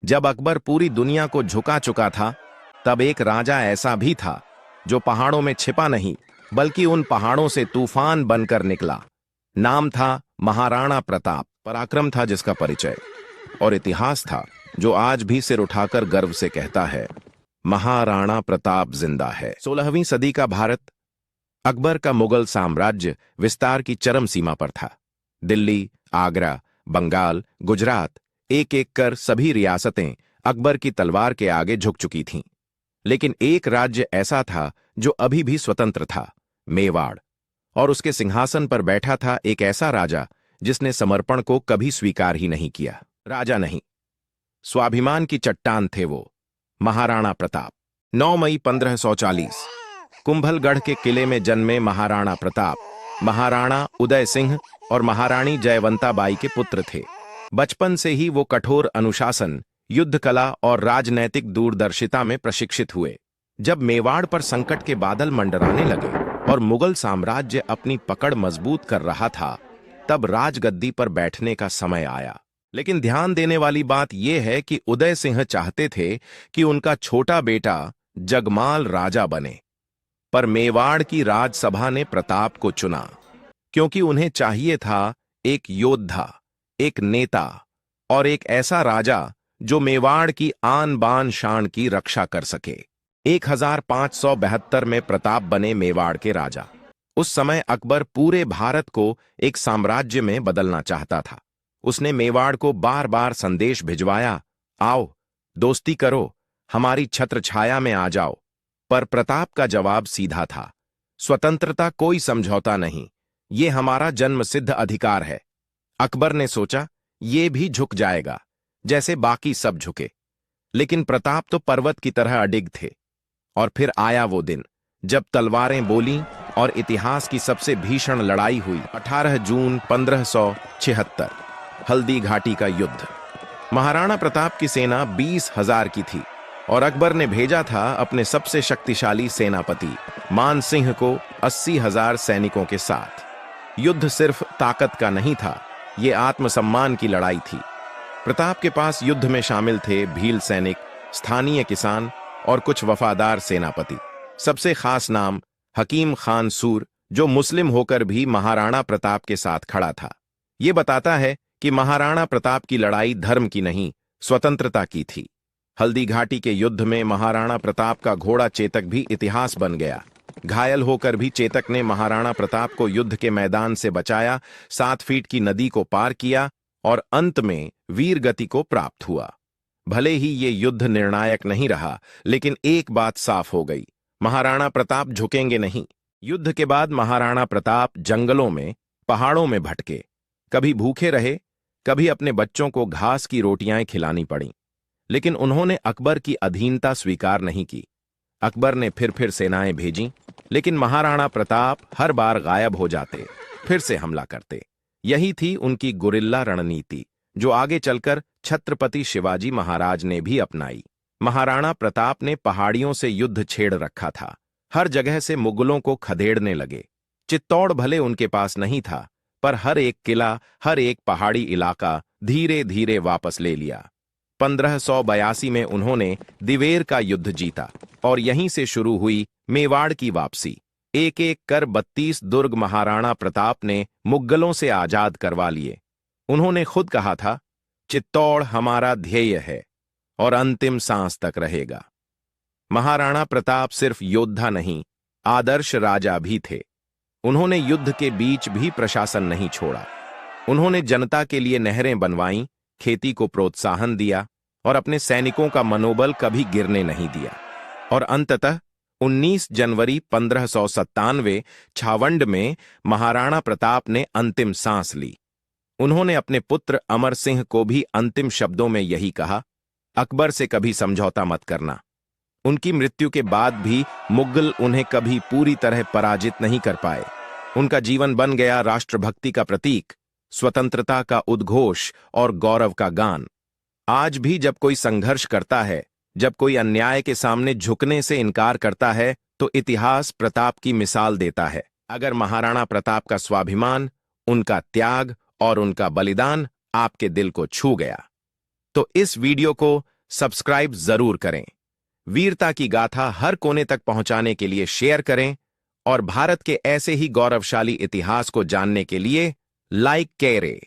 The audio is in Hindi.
जब अकबर पूरी दुनिया को झुका चुका था, तब एक राजा ऐसा भी था जो पहाड़ों में छिपा नहीं, बल्कि उन पहाड़ों से तूफान बनकर निकला। नाम था महाराणा प्रताप। पराक्रम था जिसका परिचय, और इतिहास था जो आज भी सिर उठाकर गर्व से कहता है, महाराणा प्रताप जिंदा है। 16वीं सदी का भारत, अकबर का मुगल साम्राज्य विस्तार की चरम सीमा पर था। दिल्ली, आगरा, बंगाल, गुजरात, एक एक कर सभी रियासतें अकबर की तलवार के आगे झुक चुकी थीं। लेकिन एक राज्य ऐसा था जो अभी भी स्वतंत्र था, मेवाड़। और उसके सिंहासन पर बैठा था एक ऐसा राजा जिसने समर्पण को कभी स्वीकार ही नहीं किया। राजा नहीं, स्वाभिमान की चट्टान थे वो, महाराणा प्रताप। 9 मई 1540 कुंभलगढ़ के किले में जन्मे महाराणा प्रताप, महाराणा उदय सिंह और महारानी जयवंताबाई के पुत्र थे। बचपन से ही वो कठोर अनुशासन, युद्ध कला और राजनैतिक दूरदर्शिता में प्रशिक्षित हुए। जब मेवाड़ पर संकट के बादल मंडराने लगे और मुगल साम्राज्य अपनी पकड़ मजबूत कर रहा था, तब राजगद्दी पर बैठने का समय आया। लेकिन ध्यान देने वाली बात यह है कि उदय सिंह चाहते थे कि उनका छोटा बेटा जगमाल राजा बने, पर मेवाड़ की राजसभा ने प्रताप को चुना, क्योंकि उन्हें चाहिए था एक योद्धा, एक नेता और एक ऐसा राजा जो मेवाड़ की आन बान शान की रक्षा कर सके। 1572 में प्रताप बने मेवाड़ के राजा। उस समय अकबर पूरे भारत को एक साम्राज्य में बदलना चाहता था। उसने मेवाड़ को बार बार संदेश भिजवाया, आओ, दोस्ती करो, हमारी छत्र छाया में आ जाओ। पर प्रताप का जवाब सीधा था, स्वतंत्रता कोई समझौता नहीं, ये हमारा जन्मसिद्ध अधिकार है। अकबर ने सोचा, ये भी झुक जाएगा जैसे बाकी सब झुके। लेकिन प्रताप तो पर्वत की तरह अडिग थे। और फिर आया वो दिन जब तलवारें बोलीं और इतिहास की सबसे भीषण लड़ाई हुई। 18 जून 1576, हल्दी घाटी का युद्ध। महाराणा प्रताप की सेना 20,000 की थी और अकबर ने भेजा था अपने सबसे शक्तिशाली सेनापति मान सिंह को 80,000 सैनिकों के साथ। युद्ध सिर्फ ताकत का नहीं था, ये आत्मसम्मान की लड़ाई थी। प्रताप के पास युद्ध में शामिल थे भील सैनिक, स्थानीय किसान और कुछ वफादार सेनापति। सबसे खास नाम हकीम खान सूर, जो मुस्लिम होकर भी महाराणा प्रताप के साथ खड़ा था। ये बताता है कि महाराणा प्रताप की लड़ाई धर्म की नहीं, स्वतंत्रता की थी। हल्दी घाटी के युद्ध में महाराणा प्रताप का घोड़ा चेतक भी इतिहास बन गया। घायल होकर भी चेतक ने महाराणा प्रताप को युद्ध के मैदान से बचाया, 7 फीट की नदी को पार किया और अंत में वीर गति को प्राप्त हुआ। भले ही ये युद्ध निर्णायक नहीं रहा, लेकिन एक बात साफ हो गई, महाराणा प्रताप झुकेंगे नहीं। युद्ध के बाद महाराणा प्रताप जंगलों में, पहाड़ों में भटके, कभी भूखे रहे, कभी अपने बच्चों को घास की रोटियां खिलानी पड़ी। लेकिन उन्होंने अकबर की अधीनता स्वीकार नहीं की। अकबर ने फिर सेनाएं भेजीं, लेकिन महाराणा प्रताप हर बार गायब हो जाते, फिर से हमला करते। यही थी उनकी गुरिल्ला रणनीति, जो आगे चलकर छत्रपति शिवाजी महाराज ने भी अपनाई। महाराणा प्रताप ने पहाड़ियों से युद्ध छेड़ रखा था, हर जगह से मुगलों को खदेड़ने लगे। चित्तौड़ भले उनके पास नहीं था, पर हर एक किला, हर एक पहाड़ी इलाका धीरे धीरे वापस ले लिया। 1582 में उन्होंने दिवेर का युद्ध जीता और यहीं से शुरू हुई मेवाड़ की वापसी। एक एक कर 32 दुर्ग महाराणा प्रताप ने मुगलों से आजाद करवा लिए। उन्होंने खुद कहा था, चित्तौड़ हमारा ध्येय है और अंतिम सांस तक रहेगा। महाराणा प्रताप सिर्फ योद्धा नहीं, आदर्श राजा भी थे। उन्होंने युद्ध के बीच भी प्रशासन नहीं छोड़ा। उन्होंने जनता के लिए नहरें बनवाईं, खेती को प्रोत्साहन दिया और अपने सैनिकों का मनोबल कभी गिरने नहीं दिया। और अंततः 19 जनवरी 1597 छावंड में महाराणा प्रताप ने अंतिम सांस ली। उन्होंने अपने पुत्र अमर सिंह को भी अंतिम शब्दों में यही कहा, अकबर से कभी समझौता मत करना। उनकी मृत्यु के बाद भी मुगल उन्हें कभी पूरी तरह पराजित नहीं कर पाए। उनका जीवन बन गया राष्ट्रभक्ति का प्रतीक, स्वतंत्रता का उद्घोष और गौरव का गान। आज भी जब कोई संघर्ष करता है, जब कोई अन्याय के सामने झुकने से इनकार करता है, तो इतिहास प्रताप की मिसाल देता है। अगर महाराणा प्रताप का स्वाभिमान, उनका त्याग और उनका बलिदान आपके दिल को छू गया, तो इस वीडियो को सब्सक्राइब जरूर करें। वीरता की गाथा हर कोने तक पहुंचाने के लिए शेयर करें और भारत के ऐसे ही गौरवशाली इतिहास को जानने के लिए लाइक करें।